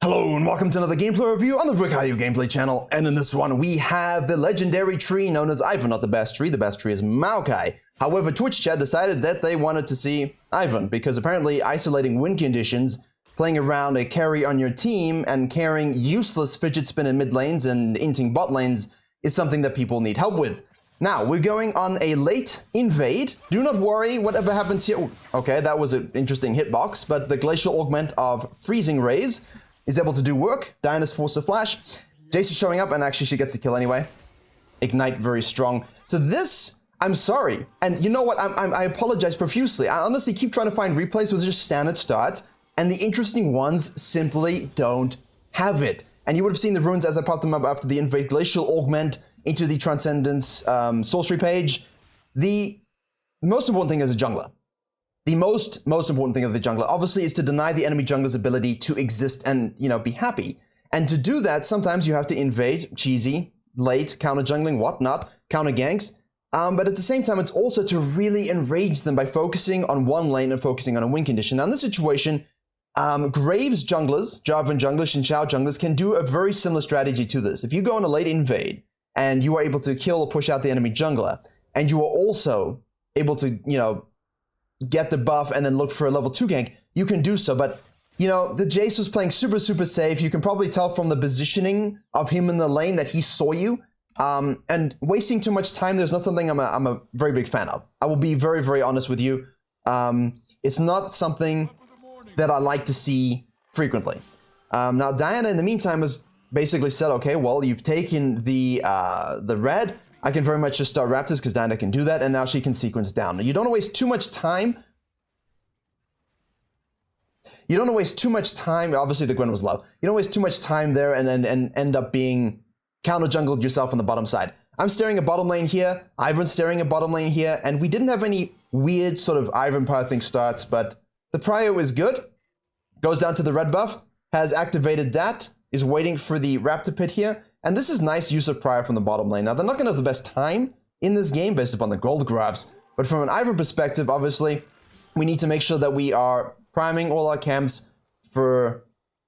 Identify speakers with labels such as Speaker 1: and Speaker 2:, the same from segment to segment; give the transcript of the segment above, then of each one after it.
Speaker 1: Hello and welcome to another gameplay review on the Virkayu gameplay channel, and in this one we have the legendary tree known as IVERN. Not the best tree is Maokai. However, Twitch chat decided that they wanted to see IVERN because apparently isolating win conditions, playing around a carry on your team, and carrying useless fidget spin in mid lanes and inting bot lanes is something that people need help with. Now, we're going on a late invade. Do not worry, whatever happens here... Ooh, okay, that was an interesting hitbox, but the glacial augment of freezing rays is able to do work. Diana's forced to flash. Jace is showing up, and actually she gets the kill anyway. Ignite very strong. So this, I'm sorry. And you know what, I apologize profusely. I honestly keep trying to find replays with just standard starts, and the interesting ones simply don't have it. And you would have seen the runes as I popped them up after the invade glacial augment into the Transcendence sorcery page. The most important thing as a jungler, the most important thing of the jungler, obviously, is to deny the enemy jungler's ability to exist and, you know, be happy. And to do that, sometimes you have to invade, cheesy, late, counter jungling, whatnot, counter ganks. But at the same time, it's also to really enrage them by focusing on one lane and focusing on a win condition. Now, in this situation, Graves junglers, Jarvan junglers, Xinqiao junglers can do a very similar strategy to this. If you go on a late invade, and you are able to kill or push out the enemy jungler, and you are also able to, you know, get the buff and then look for a level 2 gank, you can do so. But, you know, the Jace was playing super safe. You can probably tell from the positioning of him in the lane that he saw you. And wasting too much time, there's not something I'm a very big fan of. I will be very honest with you. It's not something that I like to see frequently. Now, Diana, in the meantime, has basically said, okay, well, you've taken the red. I can very much just start Raptors because Diana can do that, and now she can sequence down. You don't want to waste too much time. You don't want to waste too much time. Obviously, the Gwen was low. You don't waste too much time there and then end up being counter jungled yourself on the bottom side. I'm staring at bottom lane here. IVERN's staring at bottom lane here, and we didn't have any weird sort of IVERN power thing starts, but the prio is good. Goes down to the red buff, has activated that, is waiting for the Raptor Pit here, and this is nice use of Prior from the bottom lane. Now, they're not going to have the best time in this game based upon the gold graphs, but from an IVERN perspective, obviously, we need to make sure that we are priming all our camps for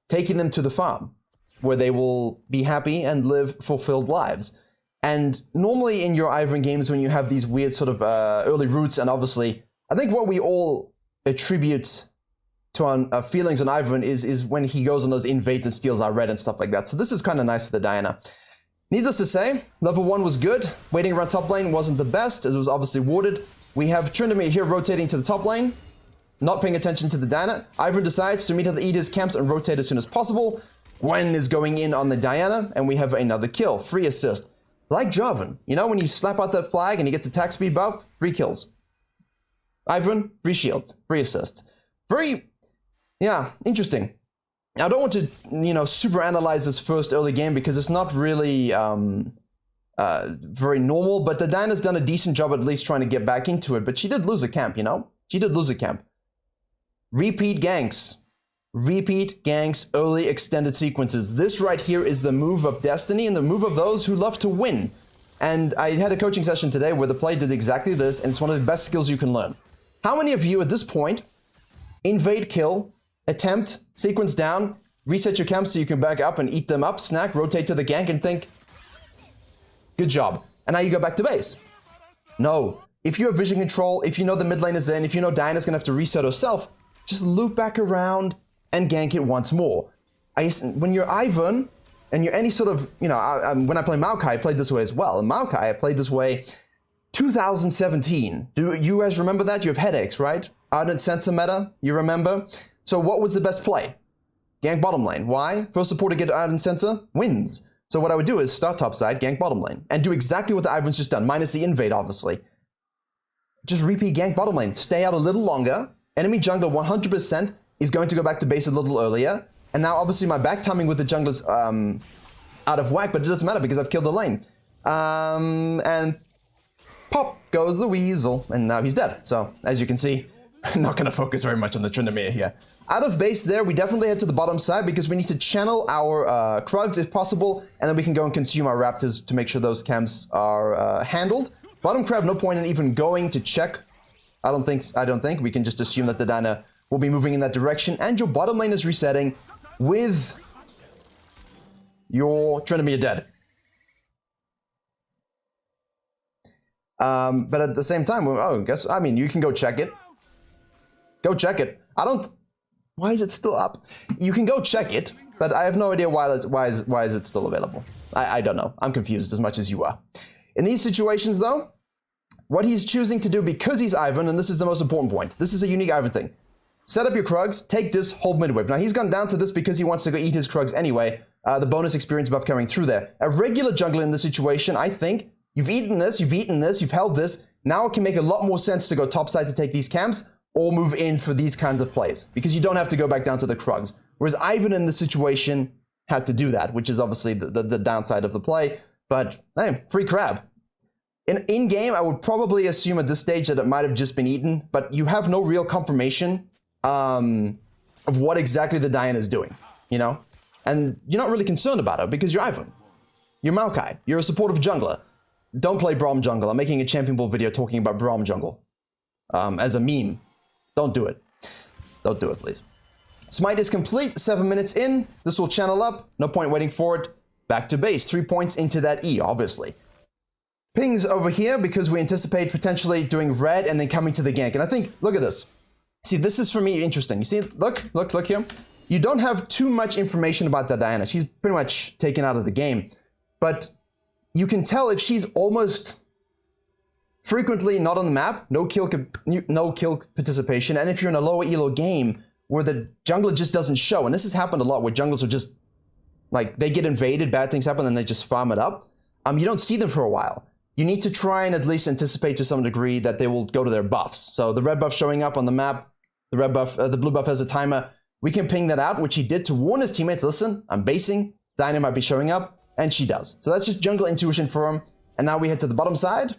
Speaker 1: taking them to the farm, where they will be happy and live fulfilled lives. And normally in your IVERN games, when you have these weird sort of early roots, and obviously, I think what we all attribute to our feelings on IVERN is when he goes on those invades and steals our red and stuff like that. So this is kind of nice for the Diana. Needless to say, level 1 was good. Waiting around top lane wasn't the best. It was obviously warded. We have Tryndamere here rotating to the top lane, not paying attention to the Diana. IVERN decides to meet at the Eater's camps and rotate as soon as possible. Gwen is going in on the Diana, and we have another kill. Free assist. Like Jarvan, you know, when you slap out that flag and he gets attack speed buff, 3 kills. IVERN, free shield, free assist. Very... yeah, interesting. I don't want to, you know, super analyze this first early game because it's not really very normal, but the Diana's done a decent job at least trying to get back into it, but she did lose a camp, you know? She did lose a camp. Repeat ganks. Repeat ganks, early extended sequences. This right here is the move of destiny and the move of those who love to win. And I had a coaching session today where the play did exactly this, and it's one of the best skills you can learn. How many of you at this point invade, kill, attempt, sequence down, reset your camp so you can back up and eat them up, snack, rotate to the gank, and think, good job. And now you go back to base. No. If you have vision control, if you know the mid lane is in, if you know Diana's going to have to reset herself, just loop back around and gank it once more. When you're IVERN, and you're any sort of, you know, when I play Maokai, I played this way as well. In Maokai, I played this way 2017. Do you guys remember that? You have headaches, right? Ardent Sensor meta, you remember? So what was the best play? Gank bottom lane. Why? First support to get Ardent Sensor wins. So what I would do is start top side, gank bottom lane, and do exactly what the IVERN's just done, minus the invade, obviously. Just repeat gank bottom lane. Stay out a little longer. Enemy jungler 100% is going to go back to base a little earlier. And now obviously my back timing with the jungler's out of whack, but it doesn't matter because I've killed the lane. And pop goes the weasel, and now he's dead. So as you can see, I'm not going to focus very much on the Tryndamere here. Out of base there, we definitely head to the bottom side because we need to channel our Krugs if possible, and then we can go and consume our Raptors to make sure those camps are handled. Bottom crab, no point in even going to check. I don't think. We can just assume that the Diana will be moving in that direction, and your bottom lane is resetting with You're Trinity dead. But at the same time, I mean, you can go check it. Go check it. Why is it still up? You can go check it, but I have no idea why is it still available. I don't know. I'm confused as much as you are. In these situations, though, what he's choosing to do, because he's IVERN, and this is the most important point. This is a unique IVERN thing. Set up your Krugs, take this, hold midwave. Now, he's gone down to this because he wants to go eat his Krugs anyway. The bonus experience buff coming through there. A regular jungler in this situation, I think, you've eaten this, you've held this. Now it can make a lot more sense to go topside to take these camps or move in for these kinds of plays because you don't have to go back down to the Krugs. Whereas IVERN in this situation had to do that, which is obviously the downside of the play. But hey, free crab. In game, I would probably assume at this stage that it might have just been eaten, but you have no real confirmation of what exactly the Diana is doing, you know? And you're not really concerned about it because you're IVERN. You're Maokai. You're a supportive jungler. Don't play Braum jungle. I'm making a champion ball video talking about Braum jungle as a meme. Don't do it. Don't do it, please. Smite is complete. 7 minutes in. This will channel up. No point waiting for it. Back to base. 3 points into that E, obviously. Pings over here because we anticipate potentially doing red and then coming to the gank. And I think, look at this. See, this is for me interesting. You see, look here. You don't have too much information about that Diana. She's pretty much taken out of the game. But you can tell if she's almost frequently not on the map, no kill participation, and if you're in a lower elo game where the jungler just doesn't show, and this has happened a lot where junglers are just, like, they get invaded, bad things happen, and they just farm it up. You don't see them for a while. You need to try and at least anticipate to some degree that they will go to their buffs. So the red buff showing up on the map, the blue buff has a timer. We can ping that out, which he did to warn his teammates, listen, I'm basing, Diana might be showing up, and she does. So that's just jungle intuition for him. And now we head to the bottom side.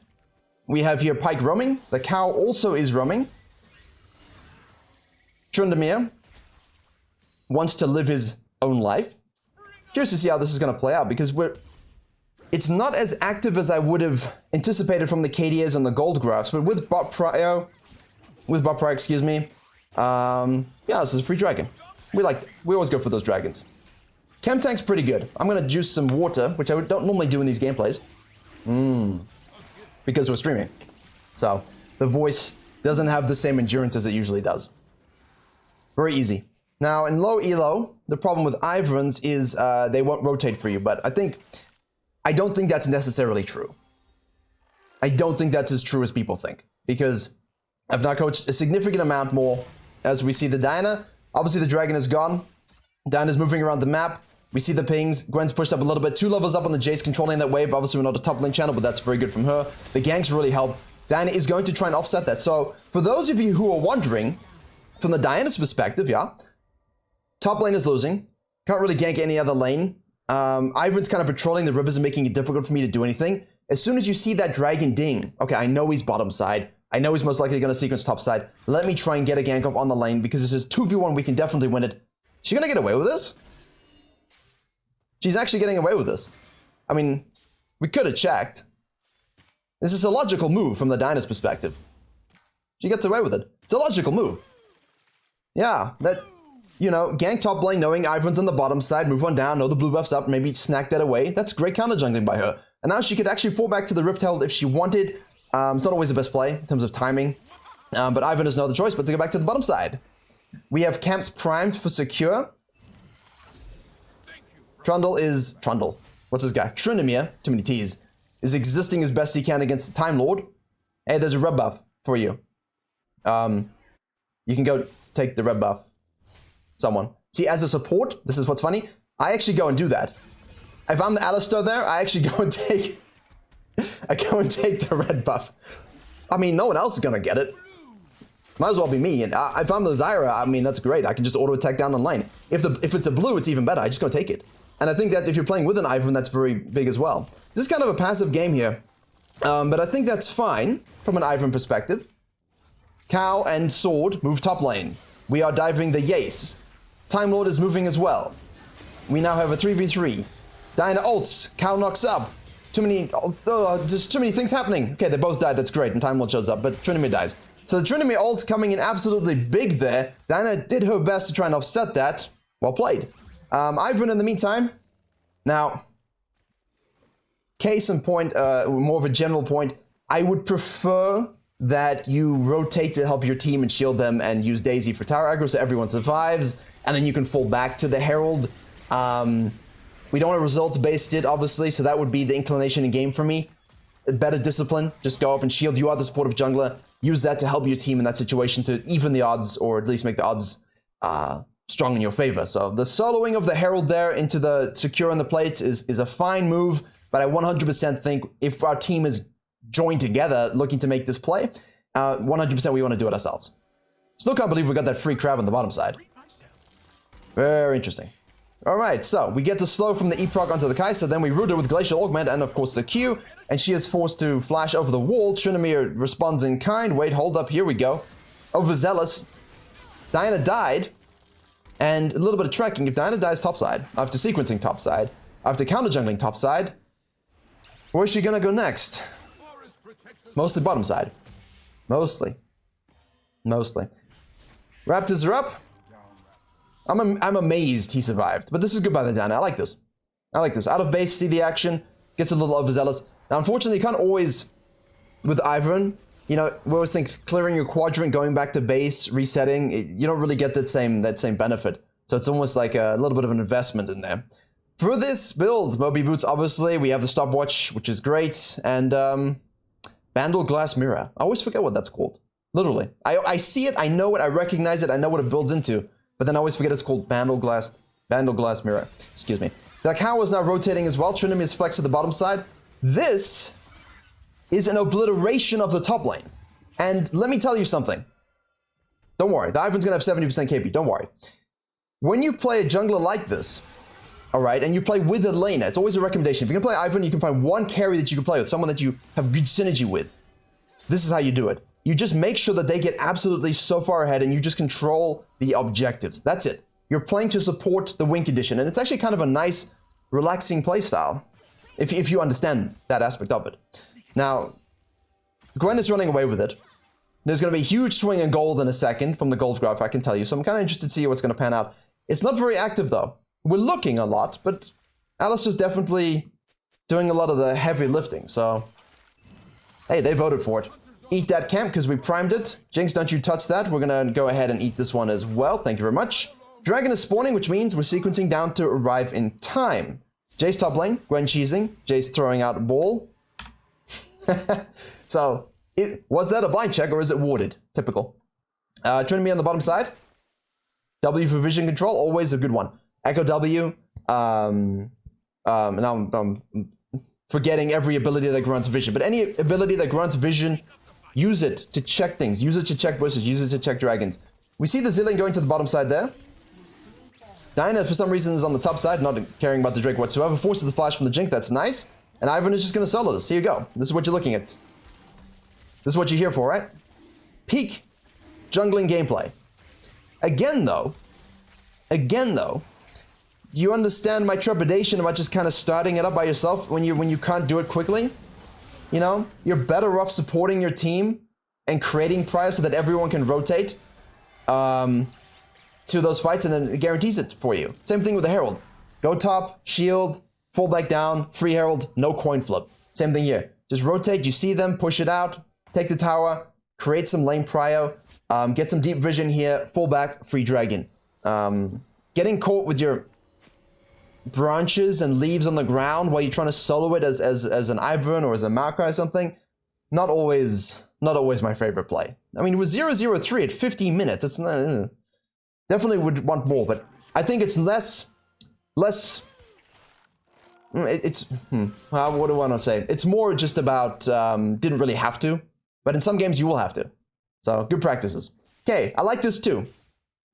Speaker 1: We have here Pyke roaming. The cow also is roaming. Trundamere wants to live his own life. Curious to see how this is going to play out because it's not as active as I would have anticipated from the KDAs and the gold graphs, but with bot prio, excuse me, yeah, this is a free dragon. We always go for those dragons. Chem tank's pretty good. I'm gonna juice some water, which I don't normally do in these gameplays, because we're streaming. So the voice doesn't have the same endurance as it usually does. Very easy. Now in low elo, the problem with IVERNs is they won't rotate for you, but I don't think that's necessarily true. I don't think that's as true as people think, because I've now coached a significant amount more as we see the Diana. Obviously the dragon is gone. Diana's moving around the map. We see the pings. Gwen's pushed up a little bit. 2 levels up on the Jace controlling that wave. Obviously we're not a top lane channel, but that's very good from her. The ganks really help. Diana is going to try and offset that. So for those of you who are wondering, from the Diana's perspective, yeah, top lane is losing. Can't really gank any other lane. IVERN's kind of patrolling the rivers and making it difficult for me to do anything. As soon as you see that dragon ding, okay, I know he's bottom side. I know he's most likely going to sequence top side. Let me try and get a gank off on the lane because this is 2v1. We can definitely win it. She going to get away with this? She's actually getting away with this. I mean, we could have checked. This is a logical move from the Diana's perspective. She gets away with it. It's a logical move. Yeah, that, you know, gank top lane knowing IVERN's on the bottom side, move on down, know the blue buff's up, maybe snack that away. That's great counter jungling by her. And now she could actually fall back to the Rift Herald if she wanted. It's not always the best play in terms of timing. But IVERN has no other choice but to go back to the bottom side. We have camps primed for secure. Trundle. What's this guy? Trundamere, too many T's, is existing as best he can against the Time Lord. Hey, there's a red buff for you. You can go take the red buff. Someone. See, as a support, this is what's funny. I actually go and do that. If I'm the Alistar there, I actually go and take... I go and take the red buff. I mean, no one else is gonna get it. Might as well be me. And if I'm the Zyra, I mean, that's great. I can just auto attack down on lane. If it's a blue, it's even better. I just go take it. And I think that if you're playing with an IVERN, that's very big as well. This is kind of a passive game here. But I think that's fine from an IVERN perspective. Cow and Sword move top lane. We are diving the Yace. Time Lord is moving as well. We now have a 3v3. Diana ults. Cow knocks up. There's too many things happening. Okay, they both died. That's great. And Time Lord shows up, but Trinity dies. So the Trinity ult coming in absolutely big there. Diana did her best to try and offset that. Well played. IVERN in the meantime, Now, case in point, more of a general point, I would prefer that you rotate to help your team and shield them and use Daisy for tower aggro so everyone survives, and then you can fall back to the Herald. We don't want a results-based it, obviously, so that would be the inclination in game for me. Better discipline, just go up and shield. You are the supportive jungler. Use that to help your team in that situation to even the odds, or at least make the odds strong in your favor. So the soloing of the Herald there into the secure on the plates is a fine move, but I 100% think if our team is joined together looking to make this play, 100% we want to do it ourselves. Still can't believe we got that free crab on the bottom side. Very interesting. Alright, so we get the slow from the E-proc onto the Kai'Sa, then we root her with Glacial Augment and of course the Q, and she is forced to flash over the wall. Tryndamere responds in kind. Wait, hold up, here we go. Overzealous. Diana died, and a little bit of tracking. If Diana dies topside, after sequencing topside, after counter jungling topside, where's she gonna go next? Mostly bottom side. Mostly. Raptors are up. I'm amazed he survived, but this is good by the Diana. I like this. Out of base, see the action, gets a little overzealous. Now, unfortunately, you can't always, with IVERN, you know, we always think clearing your quadrant, going back to base, resetting, you don't really get that same benefit. So it's almost like a little bit of an investment in there. For this build, Moby Boots, obviously, we have the stopwatch, which is great, and Bandle Glass Mirror. I always forget what that's called. Literally. I see it, I know it, I recognize it, I know what it builds into. But then I always forget it's called Bandle Glass Mirror. Excuse me. The cow is now rotating as well. Tryndamere is flexed to the bottom side. This is an obliteration of the top lane. And let me tell you something. Don't worry. The IVERN's going to have 70% KP. Don't worry. When you play a jungler like this, all right, and you play with a laner, it's always a recommendation. If you're going to play IVERN, you can find one carry that you can play with, someone that you have good synergy with. This is how you do it. You just make sure that they get absolutely so far ahead and you just control the objectives. That's it. You're playing to support the win condition, and it's actually kind of a nice, relaxing playstyle, if you understand that aspect of it. Now, Gwen is running away with it. There's going to be a huge swing in gold in a second from the gold graph, I can tell you, so I'm kind of interested to see what's going to pan out. It's not very active, though. We're looking a lot, but Alistair's definitely doing a lot of the heavy lifting, so hey, they voted for it. Eat that camp because we primed it. Jinx, don't you touch that. We're going to go ahead and eat this one as well. Thank you very much. Dragon is spawning, which means we're sequencing down to arrive in time. Jay's top lane. Gwen cheesing. Jay's throwing out a ball. So, was that a blind check or is it warded? Typical. Tryndamere on the bottom side. W for vision control. Always a good one. Echo W. Now I'm forgetting every ability that grants vision. But any ability that grants vision, use it to check things. Use it to check bursts. Use it to check dragons. We see the Zillion going to the bottom side there. Diana, for some reason, is on the top side, not caring about the Drake whatsoever. Forces the flash from the Jinx. That's nice. And IVERN is just going to solo this. Here you go. This is what you're looking at. This is what you're here for, right? Peak jungling gameplay. Again, though, do you understand my trepidation about just kind of starting it up by yourself when you can't do it quickly? You know, you're better off supporting your team and creating prior so that everyone can rotate to those fights, and then it guarantees it for you. Same thing with the Herald. Go top, shield, fall back down, free Herald, no coin flip. Same thing here. Just rotate, you see them, push it out, take the tower, create some lane prio, get some deep vision here, fall back, free dragon. Getting caught with your branches and leaves on the ground while you're trying to solo it as an IVERN or as a Maokai or something, not always my favorite play. I mean, with 0-0-3 at 15 minutes, it's not, definitely would want more, but I think it's less, what do I want to say? It's more just about, didn't really have to, but in some games you will have to. So, good practices. Okay, I like this too.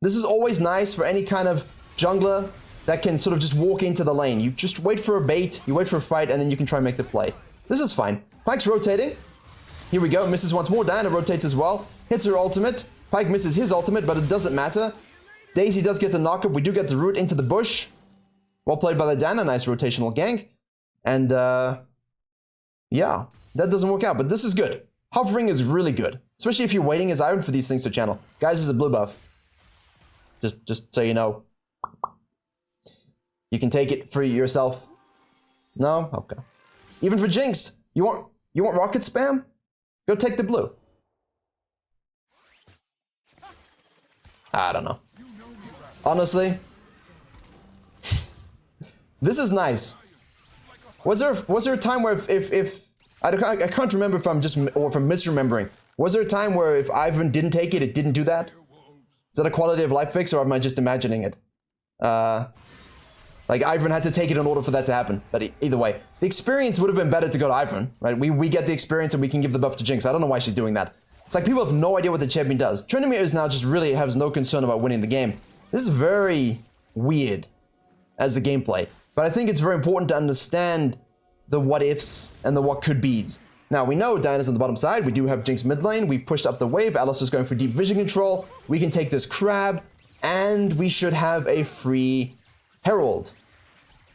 Speaker 1: This is always nice for any kind of jungler that can sort of just walk into the lane. You just wait for a bait, you wait for a fight, and then you can try and make the play. This is fine. Pyke's rotating. Here we go, misses once more. Diana rotates as well. Hits her ultimate. Pyke misses his ultimate, but it doesn't matter. Daisy does get the knockup. We do get the root into the bush. Well played by the Diana. Nice rotational gank. And, yeah, that doesn't work out, but this is good. Hovering is really good, especially if you're waiting as IVERN for these things to channel. Guys, this is a blue buff. Just so you know. You can take it for yourself No? Okay. Even for Jinx, you want rocket spam? Go take the blue. I don't know. Honestly, this is nice. Was there a time where if I can't remember if I'm misremembering. Was there a time where if IVERN didn't take it, it didn't do that? Is that a quality of life fix, or am I just imagining it? Like IVERN had to take it in order for that to happen. But either way, the experience would have been better to go to IVERN, right? We get the experience and we can give the buff to Jinx. I don't know why she's doing that. It's like people have no idea what the champion does. Tryndamere is now just really has no concern about winning the game. This is very weird as a gameplay. But I think it's very important to understand the what ifs and the what could be's. Now we know Diana's on the bottom side. We do have Jinx mid lane. We've pushed up the wave. Alistar's going for deep vision control. We can take this crab, and we should have a free herald.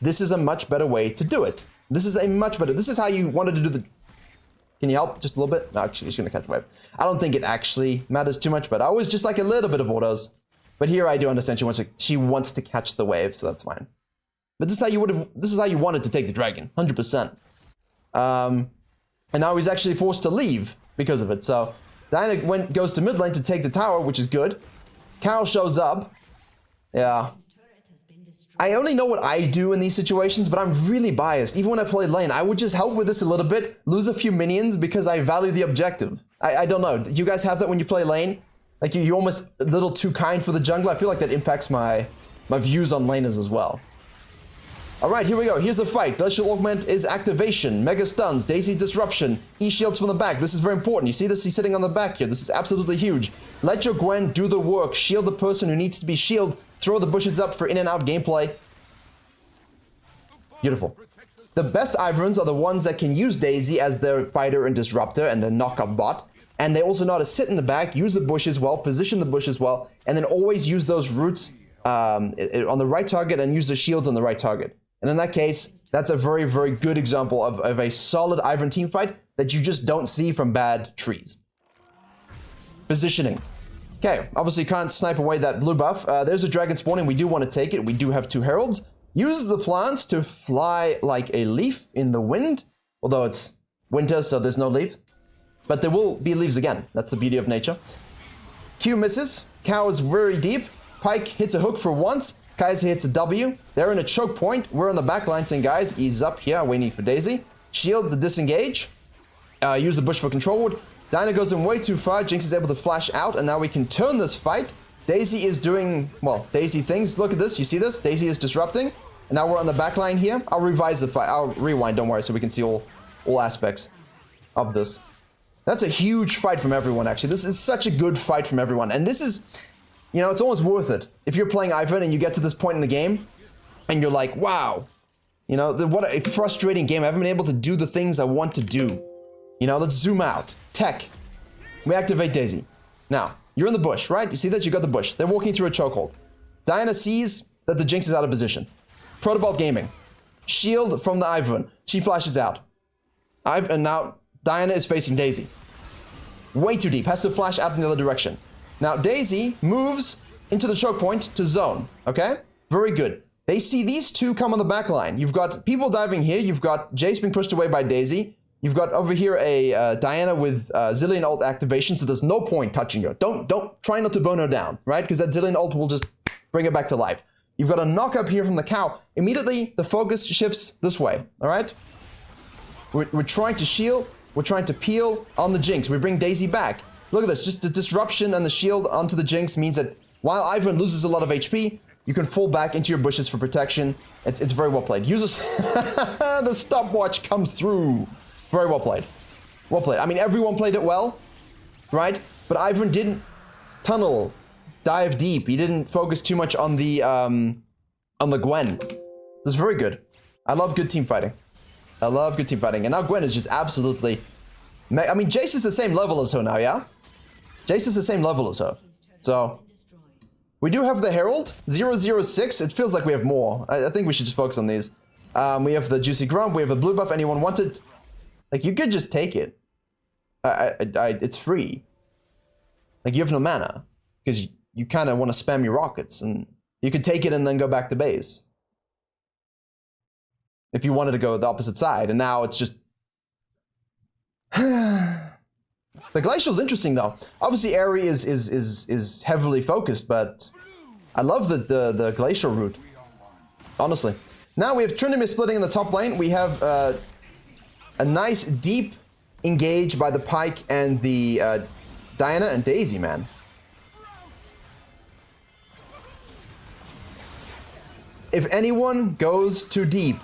Speaker 1: This is a much better way to do it. This is a much better. This is how you wanted to do the. Can you help just a little bit? No, actually, she's gonna catch the wave. I don't think it actually matters too much, but I always just like a little bit of autos. But here I do understand she wants to catch the wave, so that's fine. But this is how you would have. This is how you wanted to take the dragon, 100%. And now he's actually forced to leave because of it. So Diana goes to mid lane to take the tower, which is good. Carol shows up. Yeah. I only know what I do in these situations, but I'm really biased. Even when I play lane, I would just help with this a little bit, lose a few minions because I value the objective. I don't know. Do you guys have that when you play lane? Like you're almost a little too kind for the jungler. I feel like that impacts my views on laners as well. Alright, here we go. Here's the fight. Glacial Augment is activation. Mega stuns. Daisy disruption. E-shields from the back. This is very important. You see this? He's sitting on the back here. This is absolutely huge. Let your Gwen do the work. Shield the person who needs to be shielded. Throw the bushes up for in and out gameplay. Beautiful. The best IVERNs are the ones that can use Daisy as their fighter and disruptor and their knock-up bot. And they also know how to sit in the back, use the bushes well, position the bushes well, and then always use those roots on the right target and use the shields on the right target. And in that case, that's a very, very good example of a solid IVERN team fight that you just don't see from bad trees. Positioning. Okay, obviously can't snipe away that blue buff. There's a dragon spawning. We do want to take it. We do have 2 heralds. Use the plants to fly like a leaf in the wind. Although it's winter, so there's no leaves. But there will be leaves again. That's the beauty of nature. Q misses. Cow is very deep. Pike hits a hook for once. Kaiser hits a W. They're in a choke point. We're on the back line saying, guys, ease up here. Waiting for Daisy. Shield the disengage. Use the bush for control ward. Dinah goes in way too far. Jinx is able to flash out, and now we can turn this fight. Daisy is doing, well, Daisy things. Look at this. You see this? Daisy is disrupting. And now we're on the back line here. I'll revise the fight. I'll rewind, don't worry, so we can see all aspects of this. That's a huge fight from everyone, actually. This is such a good fight from everyone. And this is, you know, it's almost worth it. If you're playing IVERN and you get to this point in the game, and you're like, wow, you know, what a frustrating game. I haven't been able to do the things I want to do. You know, let's zoom out. Tech. We activate Daisy. Now, you're in the bush, right? You see that? You got the bush. They're walking through a chokehold. Diana sees that the Jinx is out of position. Protobalt Gaming. Shield from the IVERN. She flashes out. And now Diana is facing Daisy. Way too deep. Has to flash out in the other direction. Now, Daisy moves into the choke point to zone. Okay? Very good. They see these two come on the back line. You've got people diving here. You've got Jace being pushed away by Daisy. You've got over here a Diana with Zillion ult activation, so there's no point touching her. Don't try not to burn her down, right? Because that Zillion ult will just bring her back to life. You've got a knock up here from the cow. Immediately, the focus shifts this way, all right? We're trying to shield. We're trying to peel on the Jinx. We bring Daisy back. Look at this. Just the disruption and the shield onto the Jinx means that while IVERN loses a lot of HP, you can fall back into your bushes for protection. It's very well played. Uses the stopwatch comes through. Very well played. Well played. I mean, everyone played it well, right? But IVERN didn't tunnel, dive deep. He didn't focus too much on the Gwen. This is very good. I love good team fighting. I love good team fighting. And now Gwen is just absolutely... I mean, Jace is the same level as her now, yeah? Jace is the same level as her. So, we do have the Herald, 006. It feels like we have more. I think we should just focus on these. We have the Juicy Grump. We have the blue buff. Anyone wanted? Like, you could just take it. It's free. Like, you have no mana. Because you kind of want to spam your rockets. And you could take it and then go back to base. if you wanted to go the opposite side. And now it's just... The Glacial's interesting though. Obviously Airy is heavily focused, but I love the Glacial route. Honestly. Now we have Trinity splitting in the top lane. We have a nice deep engage by the Pyke and the Diana and Daisy, man. If anyone goes too deep,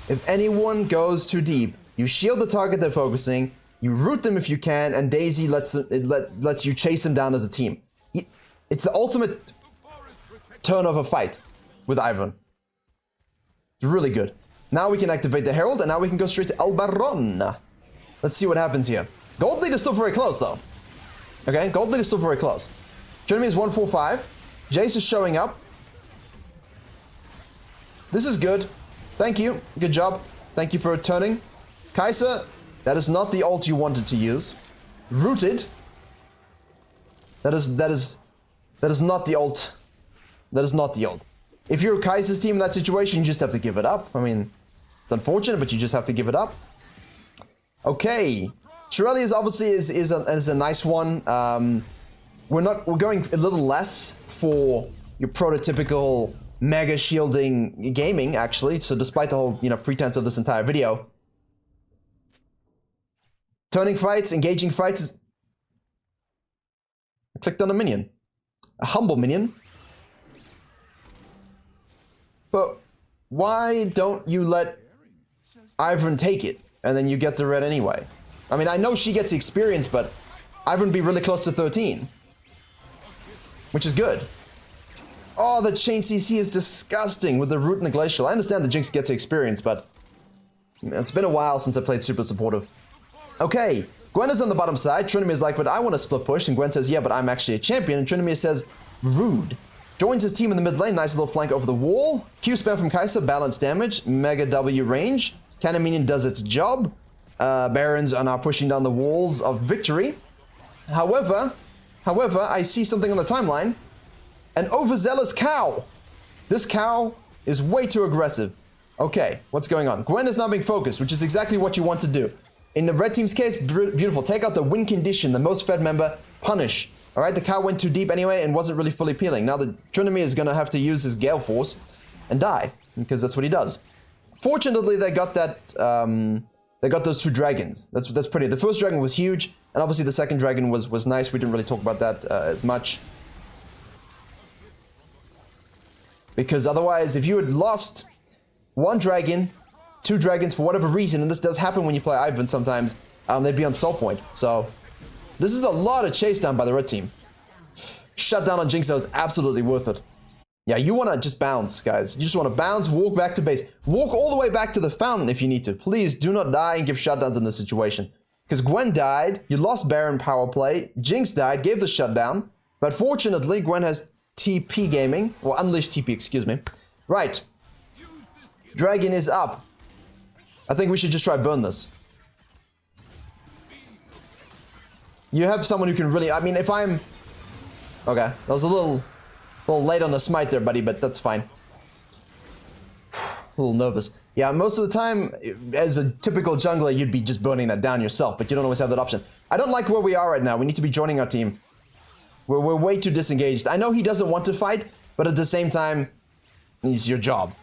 Speaker 1: you shield the target they're focusing, you root them if you can, and Daisy lets you chase them down as a team. It's the ultimate turnover fight with IVERN. It's really good. Now we can activate the Herald, and now we can go straight to El Baron. Let's see what happens here. Gold lead is still very close, though. Okay, gold lead is still very close. Trinity is 145. Jace is showing up. This is good. Thank you. Good job. Thank you for turning. Kai'Sa, that is not the ult you wanted to use. Rooted. That is not the ult. That is not the ult. If you're Kai'Sa's team in that situation, you just have to give it up. I mean, it's unfortunate, but you just have to give it up. Okay. Shirelli obviously is a nice one. We're going a little less for your prototypical mega shielding gaming, actually. So despite the whole, pretense of this entire video, turning fights, engaging fights. I clicked on a minion, a humble minion. But why don't you let IVERN take it, and then you get the red anyway? I mean, I know she gets the experience, but IVERN would be really close to 13. Which is good. Oh, the chain CC is disgusting with the root and the glacial. I understand the Jinx gets the experience, but it's been a while since I played super supportive. Okay, Gwen is on the bottom side. Trinity is like, but I want to split push. And Gwen says, yeah, but I'm actually a champion. And Trinity says, rude. Joins his team in the mid lane. Nice little flank over the wall. Q spam from Kai'Sa. Balanced damage. Mega W range. Cannon minion does its job. Barons are now pushing down the walls of victory. However, I see something on the timeline. An overzealous cow. This cow is way too aggressive. Okay, what's going on? Gwen is now being focused, which is exactly what you want to do. In the red team's case, beautiful. Take out the win condition, the most fed member, punish. All right, the cow went too deep anyway and wasn't really fully peeling. Now the Trinity is going to have to use his Gale Force and die, because that's what he does. Fortunately, they got that. They got those two dragons. That's pretty. The first dragon was huge, and obviously the second dragon was nice. We didn't really talk about that as much, because otherwise, if you had lost one dragon, two dragons for whatever reason, and this does happen when you play IVERN sometimes, they'd be on soul point. So this is a lot of chase down by the red team. Shutdown on Jinx though is absolutely worth it. Yeah, you want to just bounce, guys. You just want to bounce, walk back to base. Walk all the way back to the fountain if you need to. Please do not die and give shutdowns in this situation. Because Gwen died, you lost Baron power play, Jinx died, gave the shutdown. But fortunately, Gwen has TP gaming, or unleashed TP, excuse me. Right. Dragon is up. I think we should just try burn this. You have someone who can really, I mean, if I'm... Okay, that was a little late on the smite there, buddy, but that's fine. A little nervous. Yeah, most of the time, as a typical jungler, you'd be just burning that down yourself, but you don't always have that option. I don't like where we are right now. We need to be joining our team. We're way too disengaged. I know he doesn't want to fight, but at the same time, it's your job.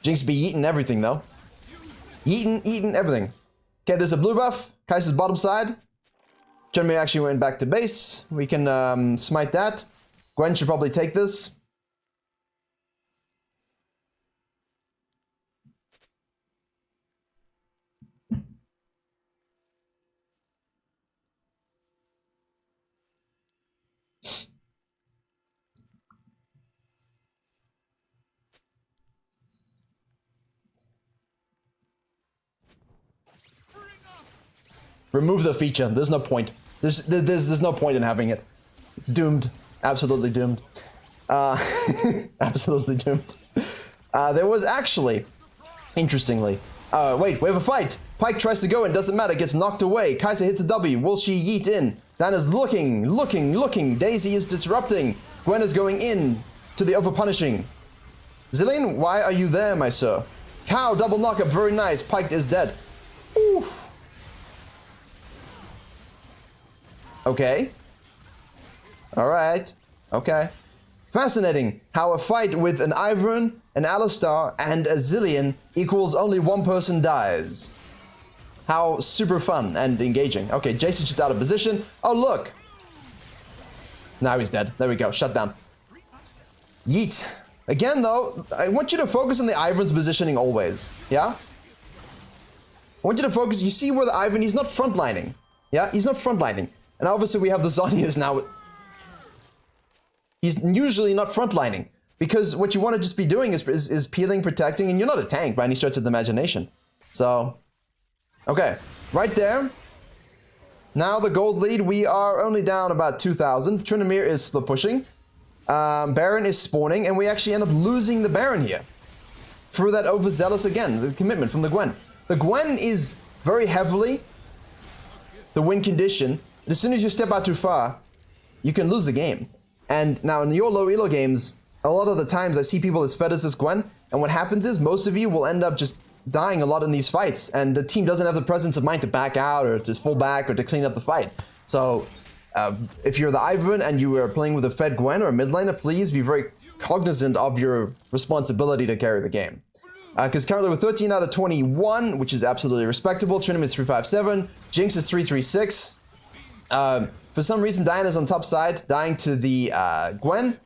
Speaker 1: Jinx be eating everything, though. Eating everything. Okay, there's a blue buff. Kai'Sa's bottom side. Jeremy actually went back to base. We can smite that. Gwen should probably take this. Remove the feature. There's no point. There's no point in having it. It's doomed. Absolutely doomed. Absolutely doomed. There was actually, interestingly, wait, we have a fight. Pyke tries to go in, doesn't matter, gets knocked away. Kai'Sa hits a W. Will she yeet in? Dan is looking. Daisy is disrupting. Gwen is going in to the overpunishing. Zillion, why are you there, my sir? Cow, double knockup, very nice. Pike is dead. Oof. Okay. Alright. Okay. Fascinating how a fight with an IVERN, an Alistar, and a Zillion equals only one person dies. How super fun and engaging. Okay, Jason's just out of position. Oh, look. Now he's dead. There we go. Shut down. Yeet. Again, though, I want you to focus on the IVERN's positioning always. Yeah? I want you to focus. You see where the IVERN, he's not frontlining. Yeah? He's not frontlining. And obviously we have the Zhonya's now. He's usually not frontlining. Because what you want to just be doing is peeling, protecting, and you're not a tank by any stretch of the imagination. So, okay. Right there. Now the gold lead, we are only down about 2,000. Tryndamere is split pushing. Baron is spawning, and we actually end up losing the Baron here. Through that overzealous again, the commitment from the Gwen. The Gwen is very heavily the win condition. As soon as you step out too far, you can lose the game. And now in your low elo games, a lot of the times I see people as fed as this Gwen, and what happens is most of you will end up just dying a lot in these fights, and the team doesn't have the presence of mind to back out or to fall back or to clean up the fight. So if you're the IVERN and you are playing with a fed Gwen or a mid laner, please be very cognizant of your responsibility to carry the game. Because currently we're 13 out of 21, which is absolutely respectable. Tryndamere is 357, Jinx is 336. For some reason, Diana's on top side, dying to the Gwen.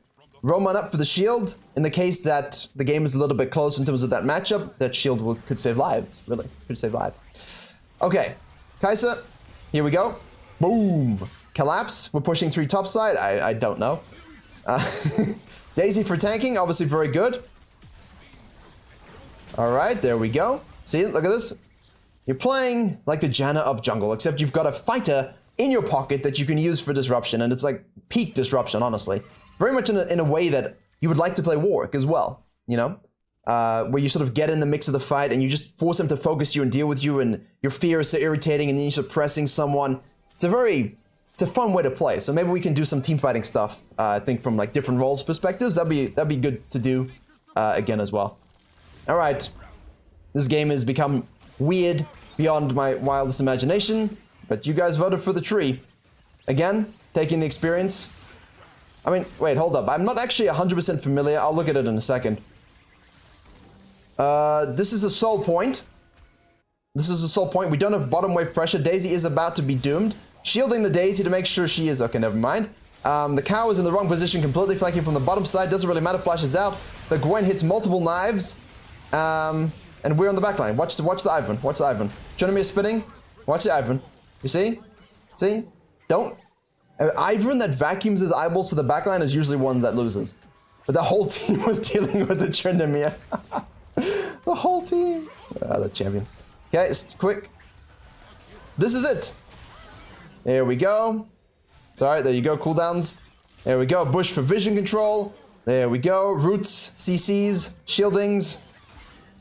Speaker 1: Roman up for the shield. In the case that the game is a little bit close in terms of that matchup, that shield could save lives, really. Could save lives. Okay, Kai'Sa, here we go. Boom. Collapse, we're pushing 3 top side. I don't know. Daisy for tanking, obviously very good. Alright, there we go. See, look at this. You're playing like the Janna of jungle, except you've got a fighter in your pocket that you can use for disruption, and it's like peak disruption, honestly. Very much in a way that you would like to play Warwick as well, you know? Where you sort of get in the mix of the fight and you just force him to focus you and deal with you, and your fear is so irritating, and then you're suppressing someone. It's a fun way to play. So maybe we can do some team fighting stuff, I think from like different roles perspectives. That'd be good to do again as well. Alright. This game has become weird beyond my wildest imagination, but you guys voted for the tree. Again, taking the experience. I mean, wait, hold up. I'm not actually 100% familiar. I'll look at it in a second. This is a soul point. This is a soul point. We don't have bottom wave pressure. Daisy is about to be doomed. Shielding the Daisy to make sure she is... Okay, never mind. The cow is in the wrong position, completely flanking from the bottom side. Doesn't really matter. Flashes out. The Gwen hits multiple knives. And we're on the back line. Watch the IVERN. Watch the IVERN. Tryndamere spinning. Watch the IVERN. You see? See? Don't... IVERN that vacuums his eyeballs to the backline is usually one that loses. But the whole team was dealing with the Tryndamere. The whole team. The champion. Okay, it's quick. This is it. There we go. Sorry, there you go, cooldowns. There we go, bush for vision control. There we go, roots, CCs, shieldings.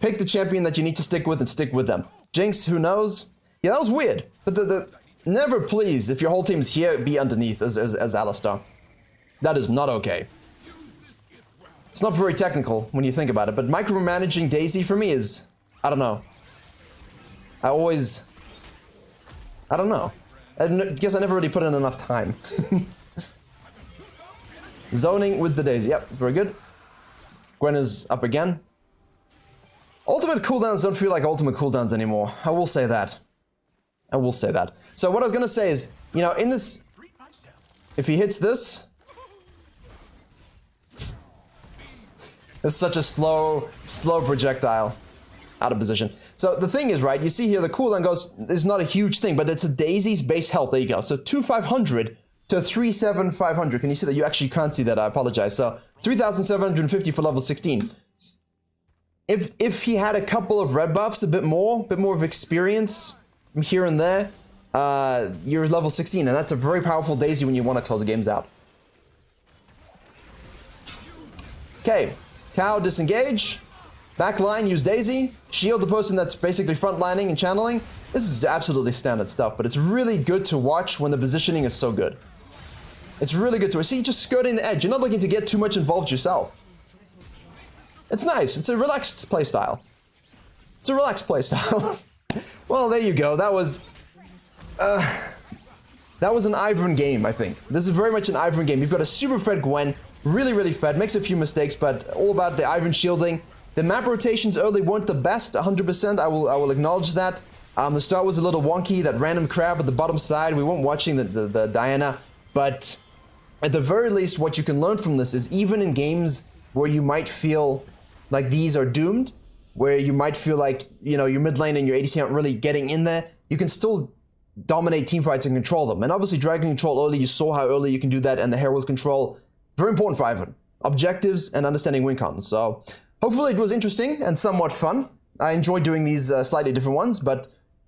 Speaker 1: Pick the champion that you need to stick with and stick with them. Jinx, who knows? Yeah, that was weird. But never please, if your whole team's here, be underneath as Alistar. That is not okay. It's not very technical when you think about it, but micromanaging Daisy for me is... I don't know. I don't know. I guess I never really put in enough time. Zoning with the Daisy. Yep, very good. Gwen is up again. Ultimate cooldowns don't feel like ultimate cooldowns anymore. I will say that. I will say that. So what I was going to say is, you know, in this... If he hits this... It's such a slow projectile. Out of position. So the thing is, right, you see here the cooldown goes, is not a huge thing, but it's a Daisy's base health. There you go. So 2,500 to 3,750. Can you see that? You actually can't see that. I apologize. So 3,750 for level 16. If he had a couple of red buffs, a bit more of experience from here and there, you're level 16, and that's a very powerful Daisy when you want to close the games out. Okay, cow disengage. Backline, use Daisy. Shield the person that's basically frontlining and channeling. This is absolutely standard stuff, but it's really good to watch when the positioning is so good. It's really good to see, just skirting the edge. You're not looking to get too much involved yourself. It's nice. It's a relaxed playstyle. It's a relaxed playstyle. Well, there you go. That was an IVERN game, I think. This is very much an IVERN game. You've got a super fed Gwen, really fed, makes a few mistakes, but all about the IVERN shielding. The map rotations early weren't the best, 100%. I will acknowledge that. The start was a little wonky. That random crab at the bottom side. We weren't watching the Diana, but at the very least, what you can learn from this is even in games where you might feel like these are doomed, where you might feel like, you know, your mid lane and your ADC aren't really getting in there, you can still dominate teamfights and control them. And obviously dragon control early, you saw how early you can do that, and the herald control, very important for IVERN. Objectives and understanding win cons. So hopefully it was interesting and somewhat fun. I enjoyed doing these slightly different ones, but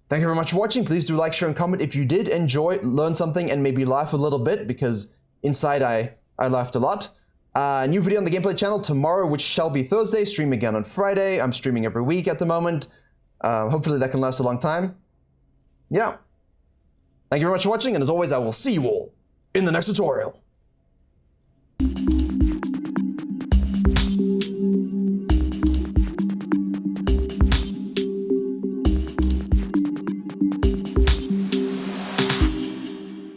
Speaker 1: thank you very much for watching. Please do like, share, and comment if you did enjoy, learn something, and maybe laugh a little bit, because inside I laughed a lot. New video on the gameplay channel tomorrow, which shall be Thursday. Stream again on Friday. I'm streaming every week at the moment. Hopefully that can last a long time. Yeah. Thank you very much for watching, and as always, I will see you all in the next tutorial.